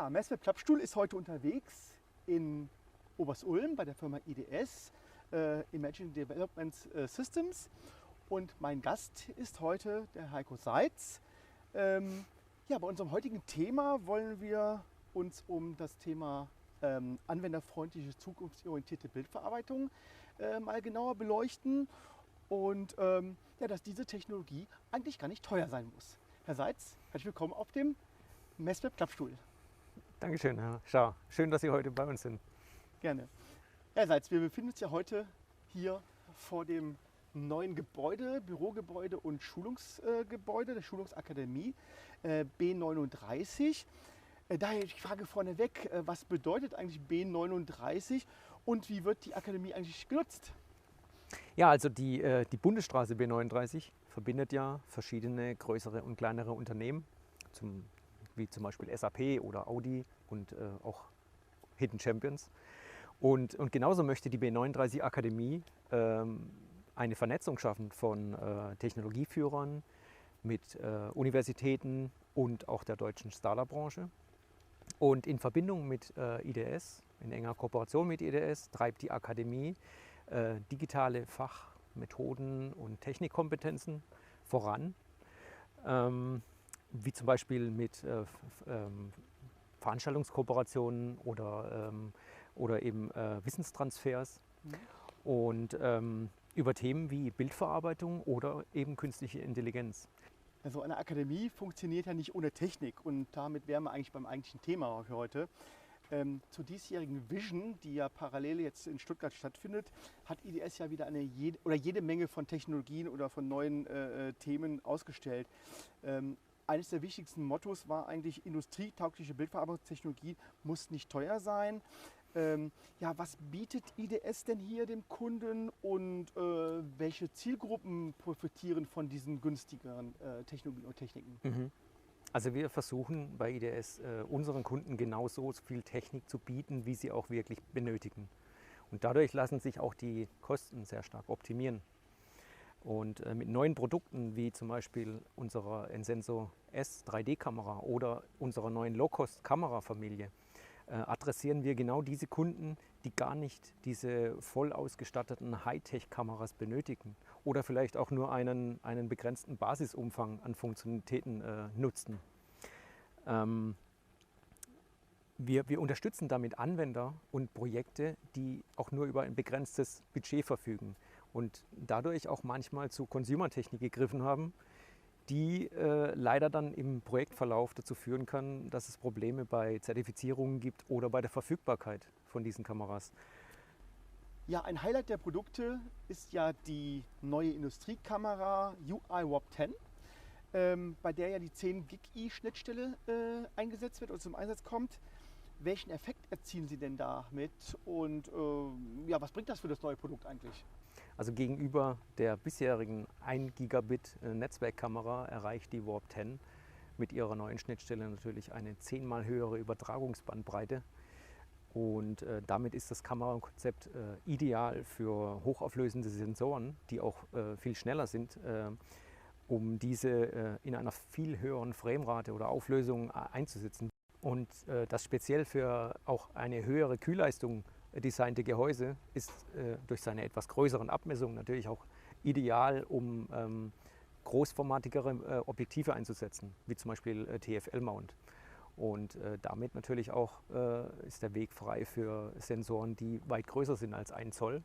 Ja, Messwert Klappstuhl ist heute unterwegs in Obersulm bei der Firma IDS, Imagine Development Systems. Und mein Gast ist heute der Heiko Seitz. Ja, bei unserem heutigen Thema wollen wir uns um das Thema anwenderfreundliche, zukunftsorientierte Bildverarbeitung mal genauer beleuchten. Und ja, dass diese Technologie eigentlich gar nicht teuer sein muss. Herr Seitz, herzlich willkommen auf dem Messwert Klappstuhl. Dankeschön, Herr Schaar. Schön, dass Sie heute bei uns sind. Gerne. Herr Seitz, wir befinden uns ja heute hier vor dem neuen Gebäude, Bürogebäude und Schulungsgebäude der Schulungsakademie B39. Daher die Frage vorneweg, was bedeutet eigentlich B39 und wie wird die Akademie eigentlich genutzt? Ja, also die Bundesstraße B39 verbindet ja verschiedene größere und kleinere Unternehmen, wie zum Beispiel SAP oder Audi und auch Hidden Champions. Und genauso möchte die B39 Akademie eine Vernetzung schaffen von Technologieführern mit Universitäten und auch der deutschen Startup-Branche. Und in Verbindung mit IDS, in enger Kooperation mit IDS, treibt die Akademie digitale Fachmethoden und Technikkompetenzen voran, wie zum Beispiel mit Veranstaltungskooperationen oder eben Wissenstransfers und über Themen wie Bildverarbeitung oder eben künstliche Intelligenz. Also eine Akademie funktioniert ja nicht ohne Technik und damit wären wir eigentlich beim eigentlichen Thema für heute. Zur diesjährigen Vision, die ja parallel jetzt in Stuttgart stattfindet, hat IDS ja wieder jede Menge von Technologien oder von neuen Themen ausgestellt. Eines der wichtigsten Mottos war eigentlich, industrietaugliche Bildverarbeitungstechnologie muss nicht teuer sein. Ja, was bietet IDS denn hier dem Kunden und welche Zielgruppen profitieren von diesen günstigeren Technologien und Techniken? Also wir versuchen bei IDS unseren Kunden genauso viel Technik zu bieten, wie sie auch wirklich benötigen. Und dadurch lassen sich auch die Kosten sehr stark optimieren. Und mit neuen Produkten wie zum Beispiel unserer Ensenso S 3D-Kamera oder unserer neuen Low-Cost-Kamerafamilie adressieren wir genau diese Kunden, die gar nicht diese voll ausgestatteten Hightech-Kameras benötigen oder vielleicht auch nur einen begrenzten Basisumfang an Funktionalitäten nutzen. Wir unterstützen damit Anwender und Projekte, die auch nur über ein begrenztes Budget verfügen und dadurch auch manchmal zu Consumer-Technik gegriffen haben, die leider dann im Projektverlauf dazu führen kann, dass es Probleme bei Zertifizierungen gibt oder bei der Verfügbarkeit von diesen Kameras. Ja, ein Highlight der Produkte ist ja die neue Industriekamera UI Warp 10, bei der ja die 10 GigE Schnittstelle eingesetzt wird und zum Einsatz kommt. Welchen Effekt erzielen Sie denn damit und ja, was bringt das für das neue Produkt eigentlich? Also gegenüber der bisherigen 1 Gigabit Netzwerkkamera erreicht die Warp 10 mit ihrer neuen Schnittstelle natürlich eine 10-mal höhere Übertragungsbandbreite. Und damit ist das Kamerakonzept ideal für hochauflösende Sensoren, die auch viel schneller sind, um diese in einer viel höheren Framerate oder Auflösung einzusetzen. Und das speziell für auch eine höhere Kühlleistung designte Gehäuse ist durch seine etwas größeren Abmessungen natürlich auch ideal, um großformatigere Objektive einzusetzen, wie zum Beispiel TFL-Mount. Und damit natürlich auch ist der Weg frei für Sensoren, die weit größer sind als 1 Zoll.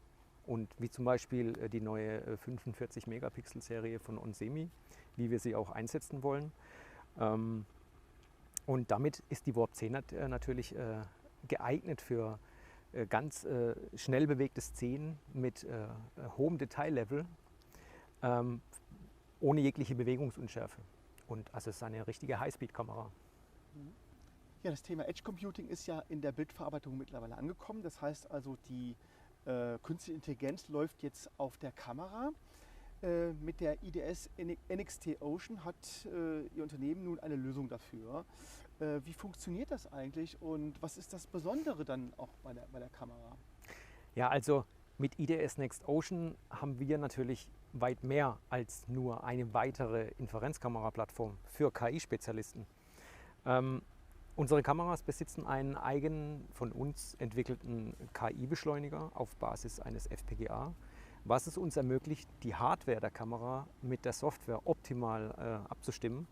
Und wie zum Beispiel die neue 45 Megapixel Serie von Onsemi, wie wir sie auch einsetzen wollen. Und damit ist die Warp 10 natürlich geeignet für ganz schnell bewegte Szenen mit hohem Detaillevel, ohne jegliche Bewegungsunschärfe. Und also es ist eine richtige Highspeed-Kamera. Ja, das Thema Edge Computing ist ja in der Bildverarbeitung mittlerweile angekommen. Das heißt also, die künstliche Intelligenz läuft jetzt auf der Kamera. Mit der IDS NXT Ocean hat Ihr Unternehmen nun eine Lösung dafür. Wie funktioniert das eigentlich und was ist das Besondere dann auch bei der Kamera? Ja, also mit IDS Next Ocean haben wir natürlich weit mehr als nur eine weitere Inferenzkameraplattform für KI-Spezialisten. Unsere Kameras besitzen einen eigen von uns entwickelten KI-Beschleuniger auf Basis eines FPGA, was es uns ermöglicht, die Hardware der Kamera mit der Software optimal abzustimmen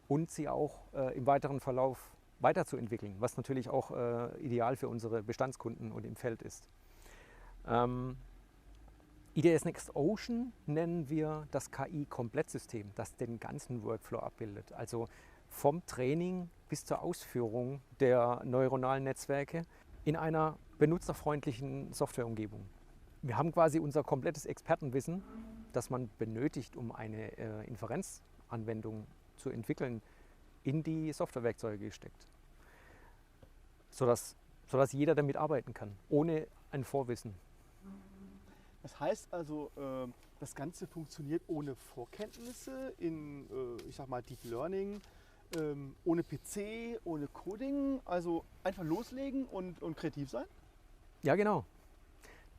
und sie auch im weiteren Verlauf weiterzuentwickeln, was natürlich auch ideal für unsere Bestandskunden und im Feld ist. IDS Next Ocean nennen wir das KI-Komplettsystem, das den ganzen Workflow abbildet. Also vom Training bis zur Ausführung der neuronalen Netzwerke in einer benutzerfreundlichen Softwareumgebung. Wir haben quasi unser komplettes Expertenwissen, das man benötigt, um eine Inferenzanwendung zu entwickeln, in die Softwarewerkzeuge gesteckt, sodass jeder damit arbeiten kann, ohne ein Vorwissen. Das heißt also, das Ganze funktioniert ohne Vorkenntnisse in, ich sag mal, Deep Learning, ohne PC, ohne Coding, also einfach loslegen und kreativ sein? Ja, genau.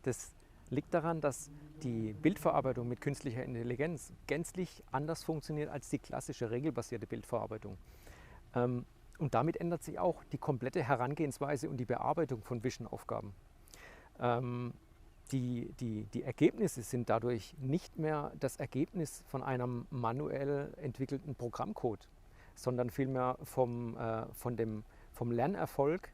Das liegt daran, dass die Bildverarbeitung mit künstlicher Intelligenz gänzlich anders funktioniert als die klassische regelbasierte Bildverarbeitung. Und damit ändert sich auch die komplette Herangehensweise und die Bearbeitung von Vision-Aufgaben. Die Ergebnisse sind dadurch nicht mehr das Ergebnis von einem manuell entwickelten Programmcode, sondern vielmehr vom Lernerfolg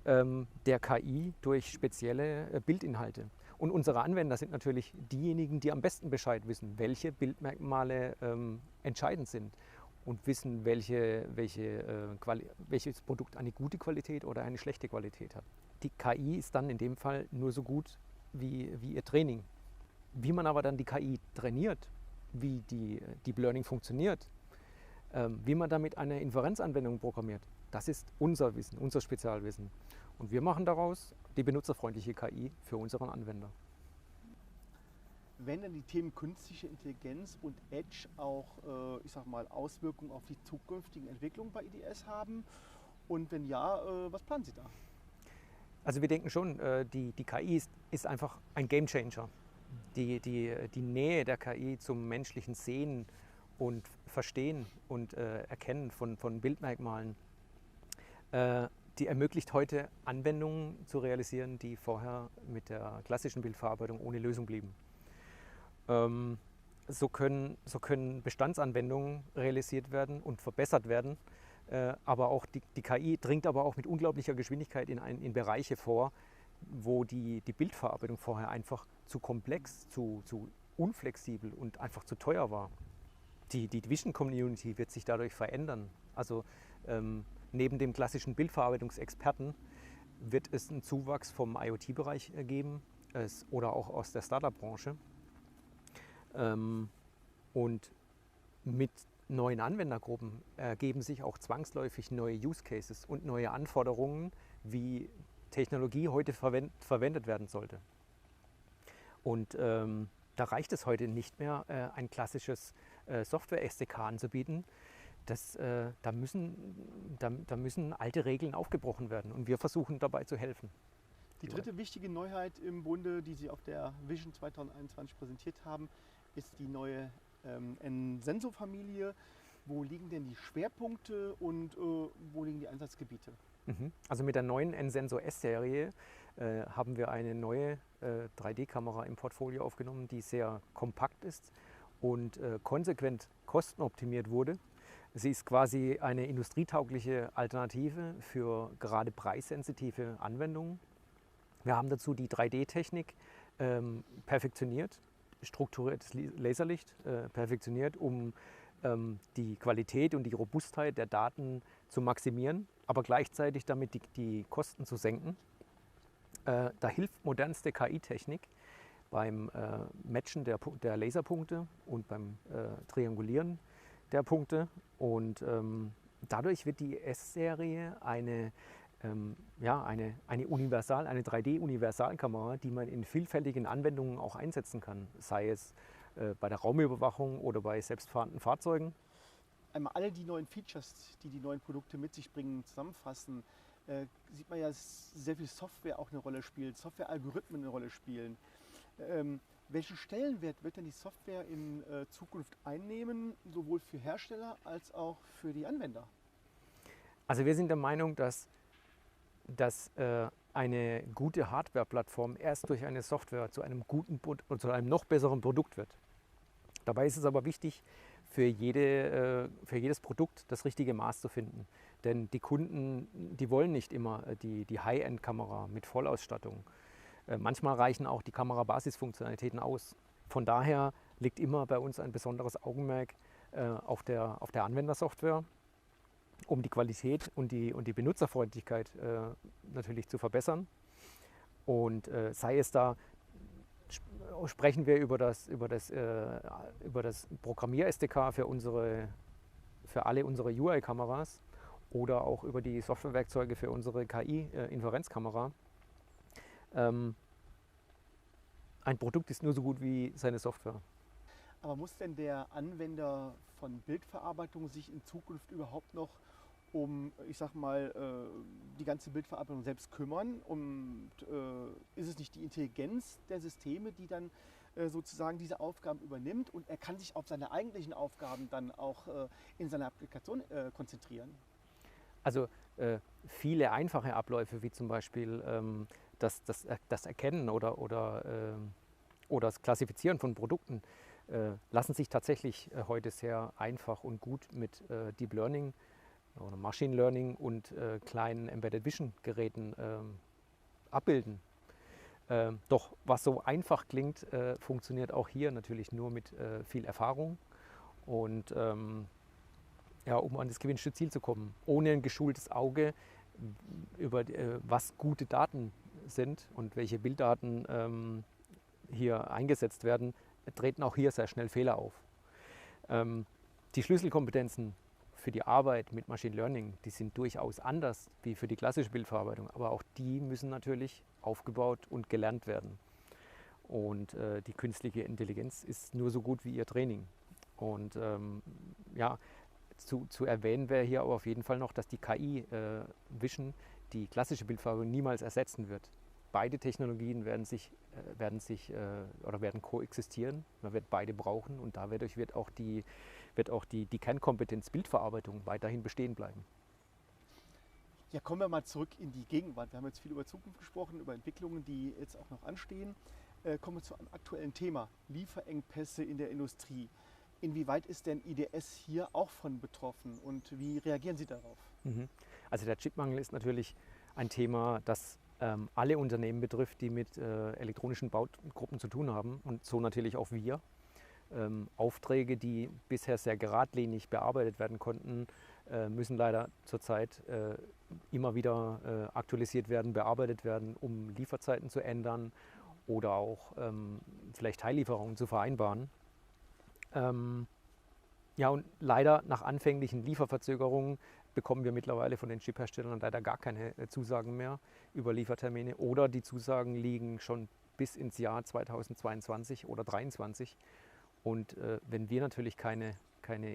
der KI durch spezielle Bildinhalte. Und unsere Anwender sind natürlich diejenigen, die am besten Bescheid wissen, welche Bildmerkmale entscheidend sind und wissen, welches Produkt eine gute Qualität oder eine schlechte Qualität hat. Die KI ist dann in dem Fall nur so gut wie ihr Training. Wie man aber dann die KI trainiert, wie die Deep Learning funktioniert, wie man damit eine Inferenzanwendung programmiert, das ist unser Wissen, unser Spezialwissen. Und wir machen daraus die benutzerfreundliche KI für unseren Anwender. Wenn dann die Themen künstliche Intelligenz und Edge auch, ich sag mal, Auswirkungen auf die zukünftigen Entwicklungen bei IDS haben? Und wenn ja, was planen Sie da? Also wir denken schon, die KI ist einfach ein Gamechanger. Die Nähe der KI zum menschlichen Sehen und Verstehen und Erkennen von Bildmerkmalen, die ermöglicht heute Anwendungen zu realisieren, die vorher mit der klassischen Bildverarbeitung ohne Lösung blieben. So können Bestandsanwendungen realisiert werden und verbessert werden. Aber auch die KI dringt aber auch mit unglaublicher Geschwindigkeit in Bereiche vor, wo die Bildverarbeitung vorher einfach zu komplex, zu unflexibel und einfach zu teuer war. Die Vision Community wird sich dadurch verändern. Also neben dem klassischen Bildverarbeitungsexperten wird es einen Zuwachs vom IoT-Bereich geben oder auch aus der Startup-Branche. Und mit neuen Anwendergruppen ergeben sich auch zwangsläufig neue Use Cases und neue Anforderungen, wie Technologie heute verwendet werden sollte. Und da reicht es heute nicht mehr, ein klassisches Software-SDK anzubieten. Da müssen alte Regeln aufgebrochen werden und wir versuchen dabei zu helfen. Die dritte wichtige Neuheit im Bunde, die Sie auf der Vision 2021 präsentiert haben, ist die neue N-Sensor-Familie. Wo liegen denn die Schwerpunkte und wo liegen die Einsatzgebiete? Also mit der neuen N-Sensor S-Serie haben wir eine neue 3D-Kamera im Portfolio aufgenommen, die sehr kompakt ist und konsequent kostenoptimiert wurde. Sie ist quasi eine industrietaugliche Alternative für gerade preissensitive Anwendungen. Wir haben dazu die 3D-Technik perfektioniert, strukturiertes Laserlicht perfektioniert, um die Qualität und die Robustheit der Daten zu maximieren, aber gleichzeitig damit die Kosten zu senken. Da hilft modernste KI-Technik beim Matchen der Laserpunkte und beim Triangulieren der Punkte. Und dadurch wird die S-Serie eine 3D-Universalkamera, die man in vielfältigen Anwendungen auch einsetzen kann, sei es bei der Raumüberwachung oder bei selbstfahrenden Fahrzeugen. Einmal alle die neuen Features, die die neuen Produkte mit sich bringen, zusammenfassen, sieht man ja, dass sehr viel Software auch eine Rolle spielt, Software-Algorithmen eine Rolle spielen. Welchen Stellenwert wird denn die Software in Zukunft einnehmen, sowohl für Hersteller als auch für die Anwender? Also wir sind der Meinung, dass eine gute Hardware-Plattform erst durch eine Software zu einem zu einem noch besseren Produkt wird. Dabei ist es aber wichtig, für jedes Produkt das richtige Maß zu finden. Denn die Kunden, die wollen nicht immer die High-End-Kamera mit Vollausstattung. Manchmal reichen auch die Kamerabasisfunktionalitäten aus. Von daher liegt immer bei uns ein besonderes Augenmerk auf der Anwendersoftware, um die Qualität und die Benutzerfreundlichkeit natürlich zu verbessern. Und sei es da, sprechen wir über das Programmier-SDK für alle unsere UI-Kameras oder auch über die Softwarewerkzeuge für unsere KI-Inferenzkamera. Ein Produkt ist nur so gut wie seine Software. Aber muss denn der Anwender von Bildverarbeitung sich in Zukunft überhaupt noch um, ich sag mal, die ganze Bildverarbeitung selbst kümmern? Ist es nicht die Intelligenz der Systeme, die dann sozusagen diese Aufgaben übernimmt, und er kann sich auf seine eigentlichen Aufgaben dann auch in seiner Applikation konzentrieren? Also viele einfache Abläufe, wie zum Beispiel das Erkennen oder das Klassifizieren von Produkten, lassen sich tatsächlich heute sehr einfach und gut mit Deep Learning oder Machine Learning und kleinen Embedded Vision Geräten abbilden. Doch was so einfach klingt, funktioniert auch hier natürlich nur mit viel Erfahrung und ja, um an das gewünschte Ziel zu kommen. Ohne ein geschultes Auge über was gute Daten sind und welche Bilddaten hier eingesetzt werden, treten auch hier sehr schnell Fehler auf. Die Schlüsselkompetenzen für die Arbeit mit Machine Learning, die sind durchaus anders wie für die klassische Bildverarbeitung, aber auch die müssen natürlich aufgebaut und gelernt werden. Und die künstliche Intelligenz ist nur so gut wie ihr Training. Und ja, zu erwähnen wäre hier aber auf jeden Fall noch, dass die KI-Vision die klassische Bildverarbeitung niemals ersetzen wird. Beide Technologien werden koexistieren, man wird beide brauchen und dadurch wird auch die Kernkompetenz Bildverarbeitung weiterhin bestehen bleiben. Ja, kommen wir mal zurück in die Gegenwart. Wir haben jetzt viel über Zukunft gesprochen, über Entwicklungen, die jetzt auch noch anstehen. Kommen wir zu einem aktuellen Thema: Lieferengpässe in der Industrie. Inwieweit ist denn IDS hier auch von betroffen und wie reagieren Sie darauf? Also der Chipmangel ist natürlich ein Thema, das alle Unternehmen betrifft, die mit elektronischen Baugruppen zu tun haben, und so natürlich auch wir. Aufträge, die bisher sehr geradlinig bearbeitet werden konnten, müssen leider zurzeit immer wieder aktualisiert werden, bearbeitet werden, um Lieferzeiten zu ändern oder auch vielleicht Teillieferungen zu vereinbaren. Ja, und leider nach anfänglichen Lieferverzögerungen bekommen wir mittlerweile von den Chipherstellern leider gar keine Zusagen mehr über Liefertermine, oder die Zusagen liegen schon bis ins Jahr 2022 oder 2023. Und wenn wir natürlich keine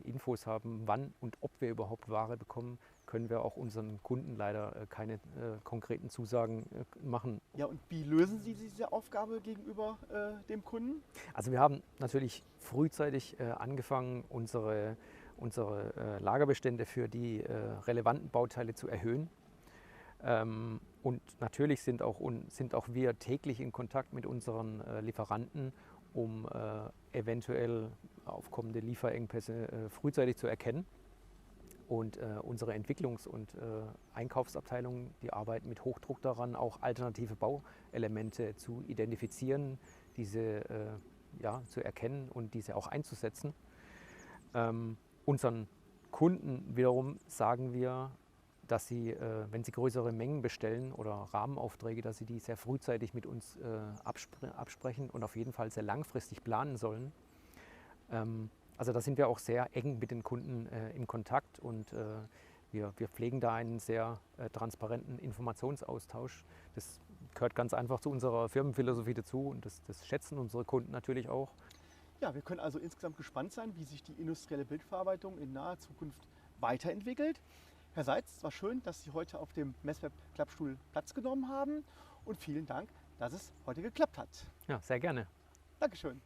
Infos haben, wann und ob wir überhaupt Ware bekommen, können wir auch unseren Kunden leider keine konkreten Zusagen machen. Ja, und wie lösen Sie diese Aufgabe gegenüber dem Kunden? Also wir haben natürlich frühzeitig angefangen, unsere Lagerbestände für die relevanten Bauteile zu erhöhen. Und natürlich sind auch wir täglich in Kontakt mit unseren Lieferanten, um eventuell aufkommende Lieferengpässe frühzeitig zu erkennen. Und unsere Entwicklungs- und Einkaufsabteilungen, die arbeiten mit Hochdruck daran, auch alternative Bauelemente zu identifizieren, diese zu erkennen und diese auch einzusetzen. Unseren Kunden wiederum sagen wir, dass sie, wenn sie größere Mengen bestellen oder Rahmenaufträge, dass sie die sehr frühzeitig mit uns absprechen und auf jeden Fall sehr langfristig planen sollen. Also da sind wir auch sehr eng mit den Kunden im Kontakt, und wir pflegen da einen sehr transparenten Informationsaustausch. Das gehört ganz einfach zu unserer Firmenphilosophie dazu, und das schätzen unsere Kunden natürlich auch. Ja, wir können also insgesamt gespannt sein, wie sich die industrielle Bildverarbeitung in naher Zukunft weiterentwickelt. Herr Seitz, es war schön, dass Sie heute auf dem Messweb-Klappstuhl Platz genommen haben, und vielen Dank, dass es heute geklappt hat. Ja, sehr gerne. Dankeschön.